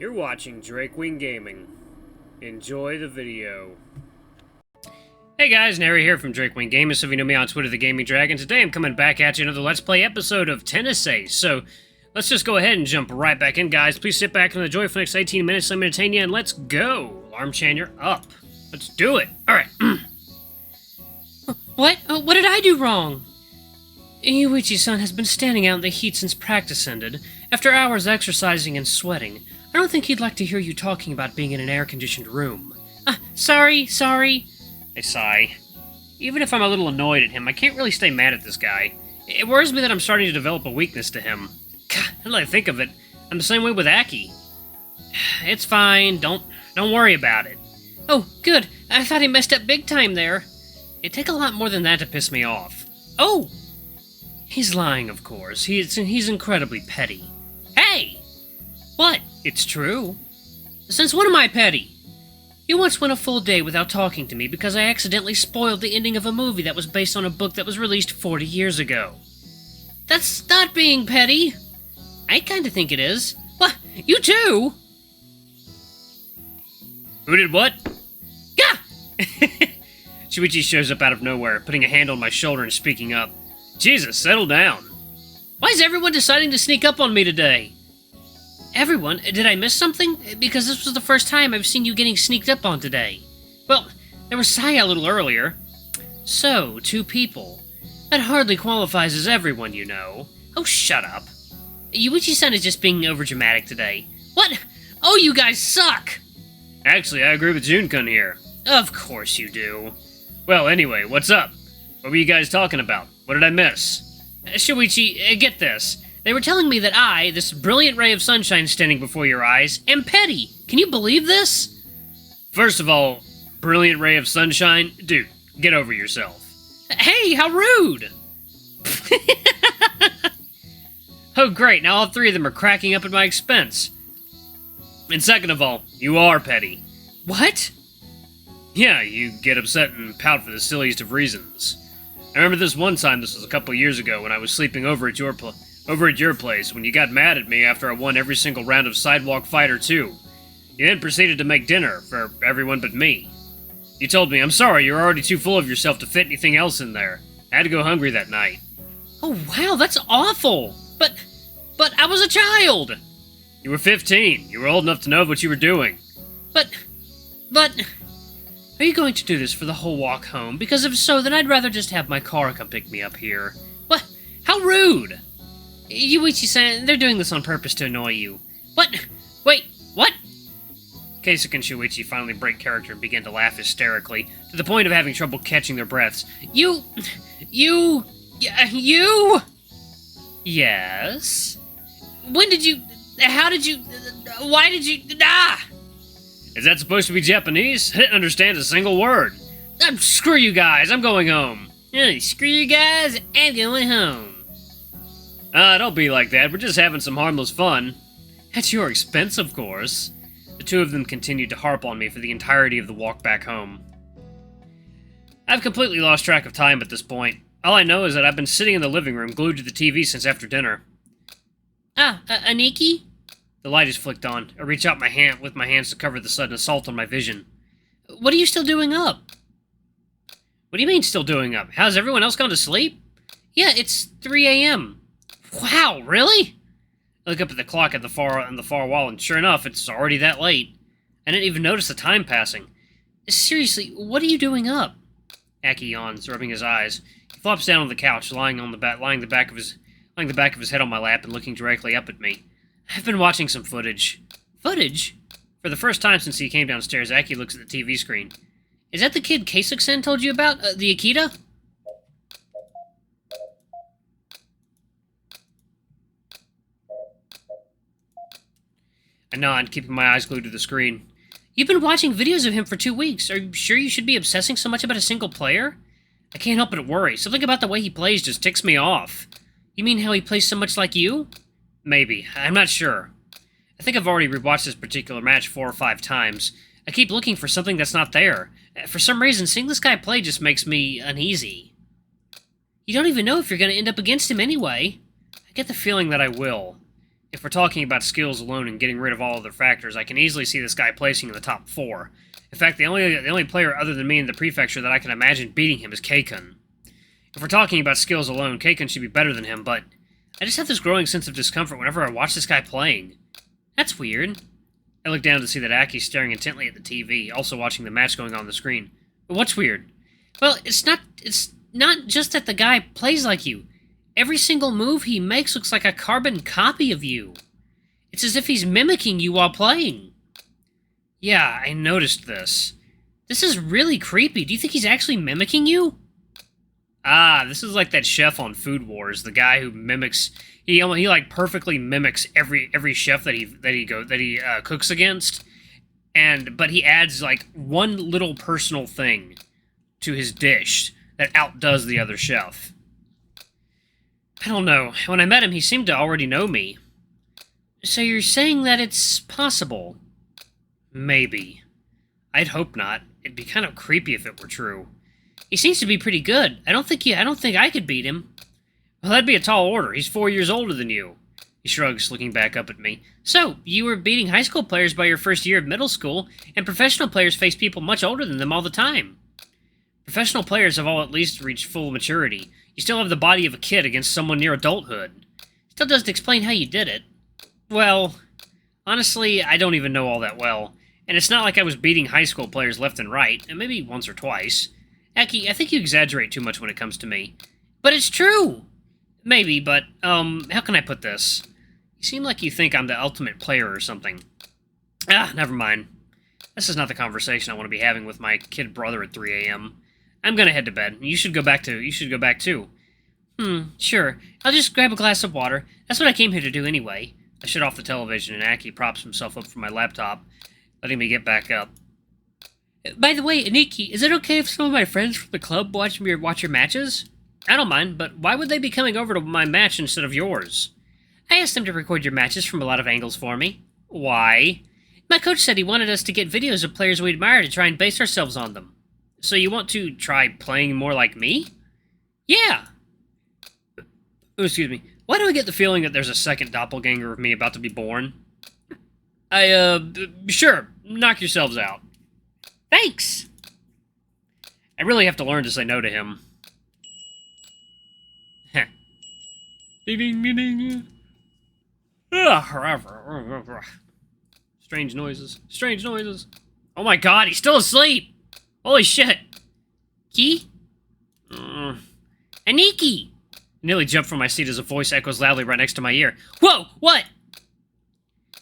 You're watching Drakewing Gaming. Enjoy the video. Hey guys, Nary here from Drakewing Gaming. So if you know me on Twitter, the Gaming Dragon. Today I'm coming back at you another Let's Play episode of Tennis Ace. So let's just go ahead and jump right back in, guys. Please sit back and enjoy for the next 18 minutes. Let me entertain you, and let's go. Alarm chain, you're up. Let's do it. All right. What? What did I do wrong? Yuuichi-san has been standing out in the heat since practice ended. After hours exercising and sweating, I don't think he'd like to hear you talking about being in an air-conditioned room. Sorry. I sigh. Even if I'm a little annoyed at him, I can't really stay mad at this guy. It worries me that I'm starting to develop a weakness to him. God, now that I think of it, I'm the same way with Aki. It's fine, don't worry about it. Oh, good. I thought he messed up big time there. It'd take a lot more than that to piss me off. Oh! He's lying, of course. He's incredibly petty. Hey! What? It's true. Since when am I petty? You once went a full day without talking to me because I accidentally spoiled the ending of a movie that was based on a book that was released 40 years ago. That's not being petty. I kinda think it is. What? You too? Who did what? Gah! Yuuichi shows up out of nowhere, putting a hand on my shoulder and speaking up. Jesus, settle down. Why is everyone deciding to sneak up on me today? Everyone? Did I miss something? Because this was the first time I've seen you getting sneaked up on today. Well, there was Saya a little earlier. So, 2 people. That hardly qualifies as everyone, you know. Oh, shut up. Yuuichi-san is just being overdramatic today. What? Oh, you guys suck! Actually, I agree with Jun-kun here. Of course you do. Well, anyway, what's up? What were you guys talking about? What did I miss? Shuichi, get this. They were telling me that I, this brilliant ray of sunshine standing before your eyes, am petty. Can you believe this? First of all, brilliant ray of sunshine? Dude, get over yourself. Hey, how rude! Oh, great, now all 3 of them are cracking up at my expense. And second of all, you are petty. What? Yeah, you get upset and pout for the silliest of reasons. I remember this one time, this was a couple years ago, when I was sleeping over at your place, when you got mad at me after I won every single round of Sidewalk Fighter 2. You then proceeded to make dinner for everyone but me. You told me, I'm sorry, you're already too full of yourself to fit anything else in there. I had to go hungry that night. Oh, wow, that's awful! But I was a child! You were 15. You were old enough to know what you were doing. But... Are you going to do this for the whole walk home? Because if so, then I'd rather just have my car come pick me up here. What? How rude! Yuuichi-san, they're doing this on purpose to annoy you. What? Wait, what? Keisuke and Shuichi finally break character and begin to laugh hysterically, to the point of having trouble catching their breaths. You... Yes? When did you... How did you... Why did you... Is that supposed to be Japanese? I didn't understand a single word. Screw you guys, I'm going home. Screw you guys, I'm going home. Don't be like that, we're just having some harmless fun. At your expense, of course. The 2 of them continued to harp on me for the entirety of the walk back home. I've completely lost track of time at this point. All I know is that I've been sitting in the living room glued to the TV since after dinner. Aniki? The light is flicked on. I reach out with my hands to cover the sudden assault on my vision. What are you still doing up? What do you mean, still doing up? How's everyone else gone to sleep? Yeah, it's 3 a.m. Wow, really? I look up at the clock on the far wall, and sure enough, it's already that late. I didn't even notice the time passing. Seriously, what are you doing up? Aki yawns, rubbing his eyes. He flops down on the couch, lying the back of his head on my lap and looking directly up at me. I've been watching some footage. Footage? For the first time since he came downstairs, Aki looks at the TV screen. Is that the kid Keisuke-san told you about? The Akita? I nod, keeping my eyes glued to the screen. You've been watching videos of him for 2 weeks. Are you sure you should be obsessing so much about a single player? I can't help but worry. Something about the way he plays just ticks me off. You mean how he plays so much like you? Maybe. I'm not sure. I think I've already rewatched this particular match 4 or 5 times. I keep looking for something that's not there. For some reason, seeing this guy play just makes me uneasy. You don't even know if you're going to end up against him anyway. I get the feeling that I will. If we're talking about skills alone and getting rid of all other factors, I can easily see this guy placing in the top 4. In fact, the only player other than me in the prefecture that I can imagine beating him is Keikun. If we're talking about skills alone, Keikun should be better than him, but I just have this growing sense of discomfort whenever I watch this guy playing. That's weird. I look down to see that Aki's staring intently at the TV, also watching the match going on the screen. But what's weird? Well, it's not just that the guy plays like you. Every single move he makes looks like a carbon copy of you. It's as if he's mimicking you while playing. Yeah, I noticed this. This is really creepy. Do you think he's actually mimicking you? Ah, this is like that chef on Food Wars, the guy who mimics. He like perfectly mimics every chef that he cooks against, but he adds like one little personal thing to his dish that outdoes the other chef. I don't know. When I met him, he seemed to already know me. So you're saying that it's possible? Maybe. I'd hope not. It'd be kind of creepy if it were true. He seems to be pretty good. I don't think I could beat him. Well, that'd be a tall order. He's 4 years older than you. He shrugs, looking back up at me. So, you were beating high school players by your first year of middle school, and professional players face people much older than them all the time. Professional players have all at least reached full maturity. You still have the body of a kid against someone near adulthood. Still doesn't explain how you did it. Well, honestly, I don't even know all that well. And it's not like I was beating high school players left and right, and maybe once or twice. Aki, I think you exaggerate too much when it comes to me. But it's true! Maybe, but, how can I put this? You seem like you think I'm the ultimate player or something. Ah, never mind. This is not the conversation I want to be having with my kid brother at 3 a.m. I'm gonna head to bed. You should go back too. Sure. I'll just grab a glass of water. That's what I came here to do anyway. I shut off the television and Aki props himself up from my laptop, letting me get back up. By the way, Aniki, is it okay if some of my friends from the club watch your matches? I don't mind, but why would they be coming over to my match instead of yours? I asked them to record your matches from a lot of angles for me. Why? My coach said he wanted us to get videos of players we admire to try and base ourselves on them. So you want to try playing more like me? Yeah! Oh, excuse me. Why do I get the feeling that there's a second doppelganger of me about to be born? Sure. Knock yourselves out. Thanks! I really have to learn to say no to him. Heh. Ding. Strange noises. Oh my god, he's still asleep! Holy shit! Ki? Aniki! I nearly jumped from my seat as a voice echoes loudly right next to my ear. Whoa! What?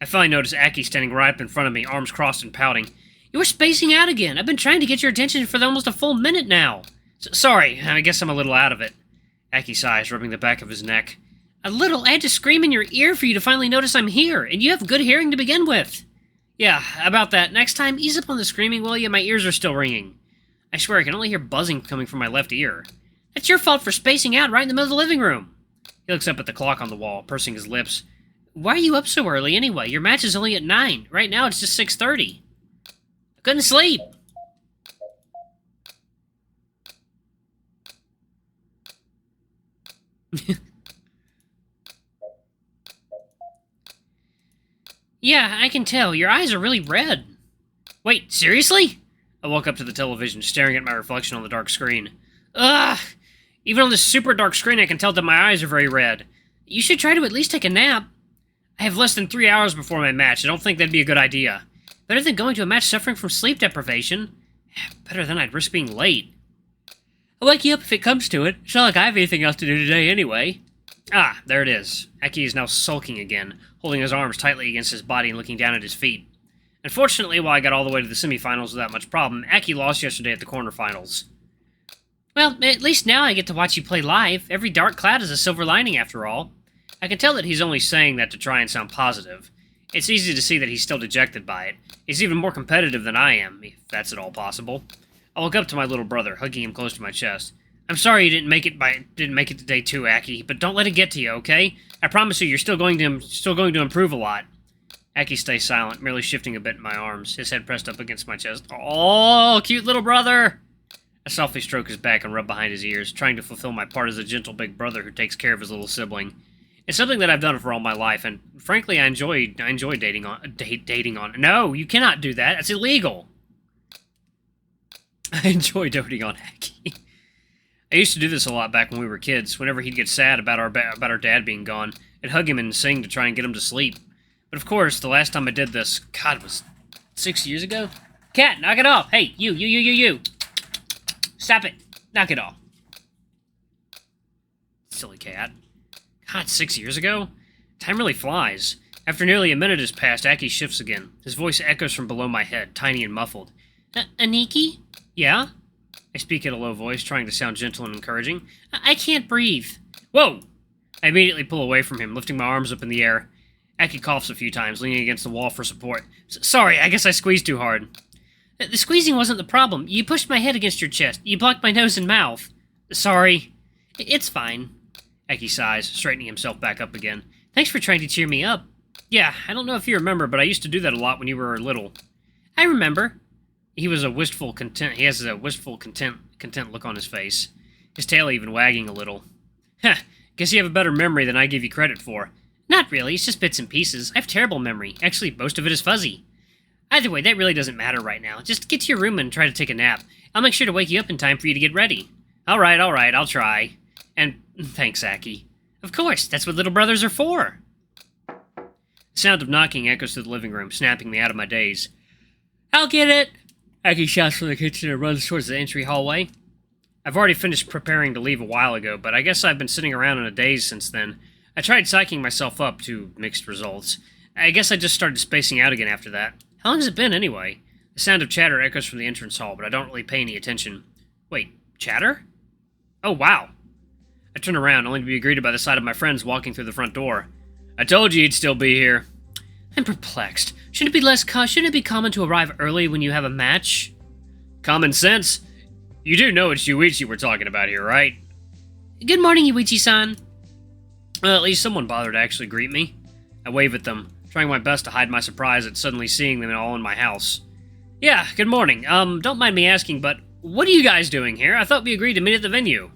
I finally noticed Aki standing right up in front of me, arms crossed and pouting. You were spacing out again. I've been trying to get your attention for almost a full minute now. Sorry, I guess I'm a little out of it. Aki sighs, rubbing the back of his neck. A little? I had to scream in your ear for you to finally notice I'm here, and you have good hearing to begin with. Yeah, about that. Next time, ease up on the screaming, will you? My ears are still ringing. I swear I can only hear buzzing coming from my left ear. That's your fault for spacing out right in the middle of the living room. He looks up at the clock on the wall, pursing his lips. Why are you up so early anyway? Your match is only at 9. Right now it's just 6:30. I couldn't sleep. Yeah, I can tell. Your eyes are really red. Wait, seriously? I woke up to the television, staring at my reflection on the dark screen. Ugh! Even on this super dark screen, I can tell that my eyes are very red. You should try to at least take a nap. I have less than 3 hours before my match. I don't think that'd be a good idea. Better than going to a match suffering from sleep deprivation. Better than I'd risk being late. I'll wake you up if it comes to it. It's not like I have anything else to do today anyway. Ah, there it is. Aki is now sulking again, holding his arms tightly against his body and looking down at his feet. Unfortunately, while I got all the way to the semifinals without much problem, Aki lost yesterday at the quarterfinals. Well, at least now I get to watch you play live. Every dark cloud is a silver lining, after all. I can tell that he's only saying that to try and sound positive. It's easy to see that he's still dejected by it. He's even more competitive than I am, if that's at all possible. I woke up to my little brother, hugging him close to my chest. I'm sorry you didn't make it to day 2, Aki, but don't let it get to you, okay? I promise you, you're still going to improve a lot. Aki stays silent, merely shifting a bit in my arms, his head pressed up against my chest. Oh, cute little brother! I softly stroke his back and rub behind his ears, trying to fulfill my part as a gentle big brother who takes care of his little sibling. It's something that I've done for all my life, and frankly, I enjoy dating on. No, you cannot do that. That's illegal. I enjoy doting on Aki. I used to do this a lot back when we were kids. Whenever he'd get sad about our dad being gone, I'd hug him and sing to try and get him to sleep. But of course, the last time I did this, God, it was 6 years ago? Cat, knock it off! Hey, you! Stop it! Knock it off. Silly cat. God, 6 years ago? Time really flies. After nearly a minute has passed, Aki shifts again. His voice echoes from below my head, tiny and muffled. Aniki? Yeah? I speak in a low voice, trying to sound gentle and encouraging. I can't breathe. Whoa! I immediately pull away from him, lifting my arms up in the air. Aki coughs a few times, leaning against the wall for support. Sorry, I guess I squeezed too hard. The squeezing wasn't the problem. You pushed my head against your chest. You blocked my nose and mouth. Sorry. It's fine. Aki sighs, straightening himself back up again. Thanks for trying to cheer me up. Yeah, I don't know if you remember, but I used to do that a lot when you were little. I remember. He has a wistful, content look on his face. His tail even wagging a little. Heh, guess you have a better memory than I give you credit for. Not really, it's just bits and pieces. I have terrible memory. Actually, most of it is fuzzy. Either way, that really doesn't matter right now. Just get to your room and try to take a nap. I'll make sure to wake you up in time for you to get ready. Alright, I'll try. And thanks, Aki. Of course, that's what little brothers are for. The sound of knocking echoes through the living room, snapping me out of my daze. I'll get it! Aki shouts from the kitchen and runs towards the entry hallway. I've already finished preparing to leave a while ago, but I guess I've been sitting around in a daze since then. I tried psyching myself up to mixed results. I guess I just started spacing out again after that. How long has it been, anyway? The sound of chatter echoes from the entrance hall, but I don't really pay any attention. Wait, chatter? Oh, wow. I turn around, only to be greeted by the sight of my friends walking through the front door. I told you you'd still be here. I'm perplexed. Shouldn't it be common to arrive early when you have a match? Common sense? You do know it's Yuuichi we're talking about here, right? Good morning, Yuuichi-san. Well, at least someone bothered to actually greet me. I wave at them, trying my best to hide my surprise at suddenly seeing them all in my house. Yeah, good morning. Don't mind me asking, but what are you guys doing here? I thought we agreed to meet at the venue.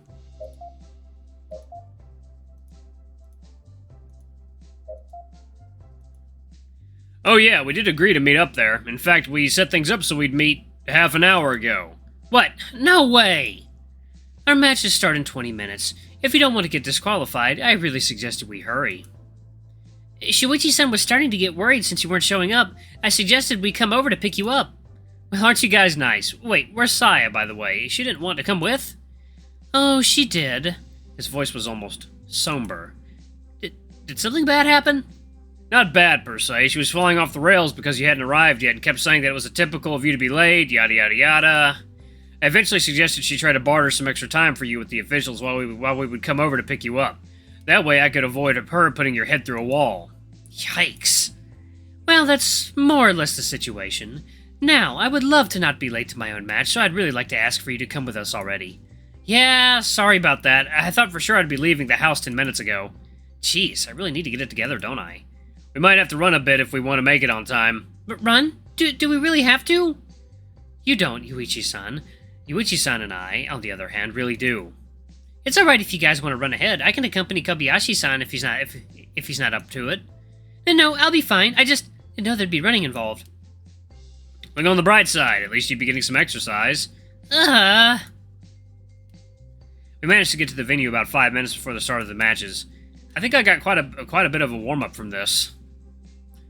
Oh yeah, we did agree to meet up there. In fact, we set things up so we'd meet half an hour ago. What? No way! Our matches start in 20 minutes. If you don't want to get disqualified, I really suggested we hurry. Shuichi-san was starting to get worried since you weren't showing up. I suggested we come over to pick you up. Well, aren't you guys nice? Wait, where's Saya, by the way? She didn't want to come with? Oh, she did. His voice was almost somber. Did something bad happen? Not bad, per se. She was falling off the rails because you hadn't arrived yet and kept saying that it was typical of you to be late, yada yada yada. I eventually suggested she try to barter some extra time for you with the officials while we would come over to pick you up. That way I could avoid her putting your head through a wall. Yikes. Well, that's more or less the situation. Now, I would love to not be late to my own match, so I'd really like to ask for you to come with us already. Yeah, sorry about that. I thought for sure I'd be leaving the house 10 minutes ago. Jeez, I really need to get it together, don't I? We might have to run a bit if we want to make it on time. But run? Do we really have to? You don't, Yuichi-san. Yuichi-san and I, on the other hand, really do. It's alright if you guys want to run ahead. I can accompany Kobayashi-san if he's not up to it. No, I'll be fine. I just didn't know there'd be running involved. Look on the bright side. At least you'd be getting some exercise. We managed to get to the venue about 5 minutes before the start of the matches. I think I got quite a bit of a warm-up from this.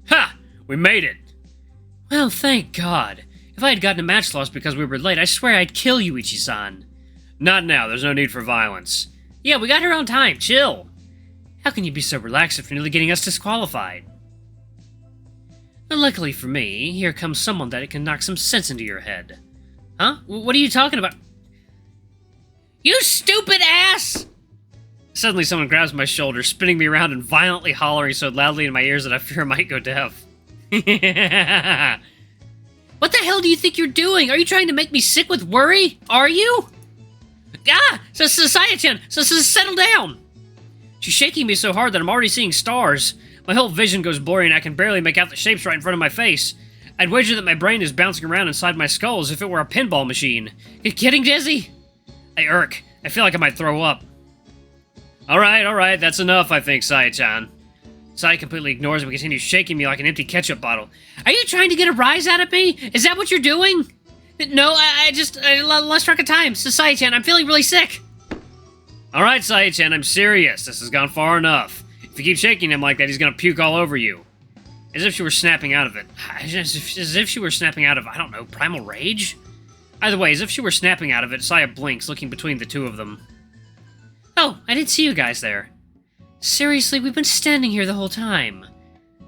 Ha! We made it! Well, thank God. If I had gotten a match loss because we were late, I swear I'd kill Yuichi-san. Not now, there's no need for violence. Yeah, we got here on time, chill. How can you be so relaxed if you're nearly getting us disqualified? Well, luckily for me, here comes someone that can knock some sense into your head. Huh? What are you talking about? You stupid ass! Suddenly someone grabs my shoulder, spinning me around and violently hollering so loudly in my ears that I fear I might go deaf. What the hell do you think you're doing? Are you trying to make me sick with worry? Are you? Saya-chan, settle down! She's shaking me so hard that I'm already seeing stars. My whole vision goes blurry and I can barely make out the shapes right in front of my face. I'd wager that my brain is bouncing around inside my skull as if it were a pinball machine. Getting dizzy? I irk. I feel like I might throw up. Alright, that's enough, I think, Saya-chan. Saya completely ignores him and continues shaking me like an empty ketchup bottle. Are you trying to get a rise out of me? Is that what you're doing? No, I lost track of time. Saya-chan, I'm feeling really sick. Alright, Saya-chan, I'm serious. This has gone far enough. If you keep shaking him like that, he's gonna puke all over you. As if she were snapping out of it. As if she were snapping out of, I don't know, primal rage? Either way, as if she were snapping out of it, Saya blinks, looking between the two of them. Oh, I didn't see you guys there. Seriously, we've been standing here the whole time.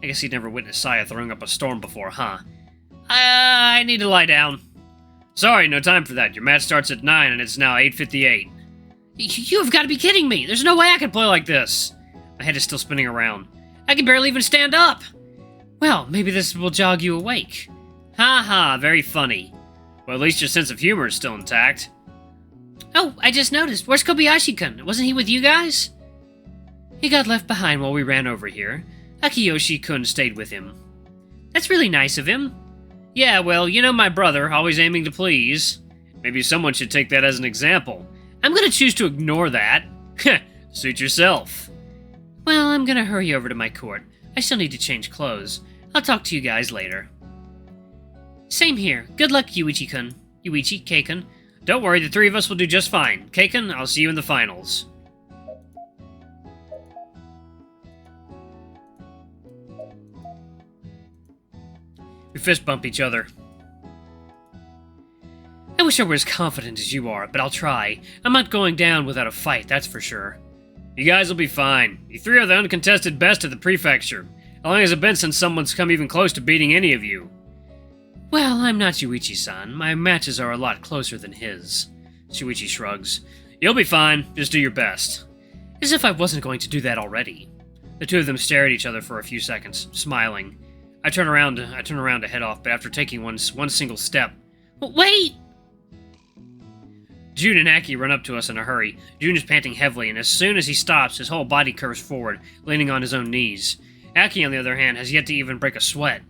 I guess he'd never witnessed Saya throwing up a storm before, huh? I need to lie down. Sorry, no time for that. Your match starts at 9 and it's now 8:58. You've got to be kidding me. There's no way I could play like this. My head is still spinning around. I can barely even stand up. Well, maybe this will jog you awake. Ha ha, very funny. Well, at least your sense of humor is still intact. Oh, I just noticed. Where's Kobayashi-kun? Wasn't he with you guys? He got left behind while we ran over here. Akiyoshi-kun stayed with him. That's really nice of him. Yeah, well, you know my brother, always aiming to please. Maybe someone should take that as an example. I'm gonna choose to ignore that. Suit yourself. Well, I'm gonna hurry over to my court. I still need to change clothes. I'll talk to you guys later. Same here. Good luck, Yuichi-kun. Yuichi, Kei-kun. Don't worry, the three of us will do just fine. Kei-kun, I'll see you in the finals. We fist bump each other. I wish I were as confident as you are, but I'll try. I'm not going down without a fight, that's for sure. You guys will be fine. You three are the uncontested best of the prefecture. How long has it been since someone's come even close to beating any of you? Well, I'm not Yuichi-san. My matches are a lot closer than his. Shuichi shrugs. You'll be fine. Just do your best. As if I wasn't going to do that already. The two of them stare at each other for a few seconds, smiling. I turn around to head off, but after taking one single step... Wait! Jun and Aki run up to us in a hurry. Jun is panting heavily, and as soon as he stops, his whole body curves forward, leaning on his own knees. Aki, on the other hand, has yet to even break a sweat.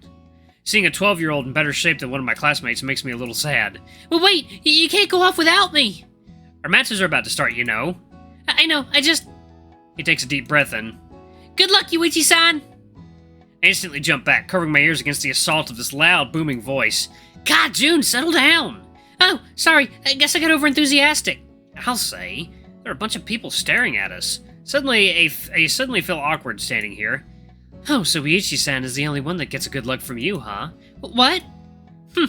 Seeing a 12-year-old in better shape than one of my classmates makes me a little sad. But wait! You can't go off without me! Our matches are about to start, you know. I know, I just... He takes a deep breath and... Good luck, Yuichi-san! I instantly jump back, covering my ears against the assault of this loud, booming voice. God, Jun, settle down! Oh, sorry, I guess I got over-enthusiastic. I'll say. There are a bunch of people staring at us. Suddenly, I suddenly feel awkward standing here. Oh, so Yuichi-san is the only one that gets a good luck from you, huh? What? You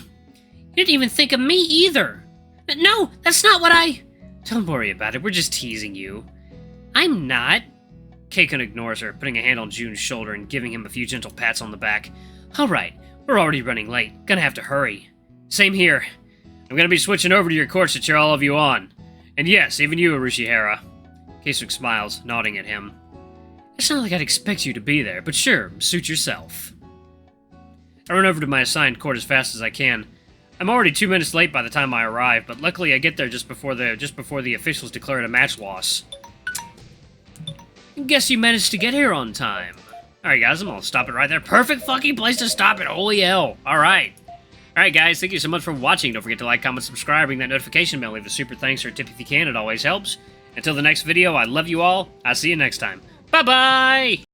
didn't even think of me either. No, that's not what I... Don't worry about it, we're just teasing you. I'm not. Kei-kun ignores her, putting a hand on Jun's shoulder and giving him a few gentle pats on the back. Alright, we're already running late. Gonna have to hurry. Same here. I'm gonna be switching over to your course to cheer all of you on. And yes, even you, Urushihara. Keisuke smiles, nodding at him. It's not like I'd expect you to be there, but sure, suit yourself. I run over to my assigned court as fast as I can. I'm already 2 minutes late by the time I arrive, but luckily I get there just before the officials declare it a match loss. Guess you managed to get here on time. Alright guys, I'm gonna stop it right there. Perfect fucking place to stop it, holy hell. Alright. Alright guys, thank you so much for watching. Don't forget to like, comment, subscribe, ring that notification bell, leave a super thanks or a tip if you can, it always helps. Until the next video, I love you all. I'll see you next time. Bye-bye!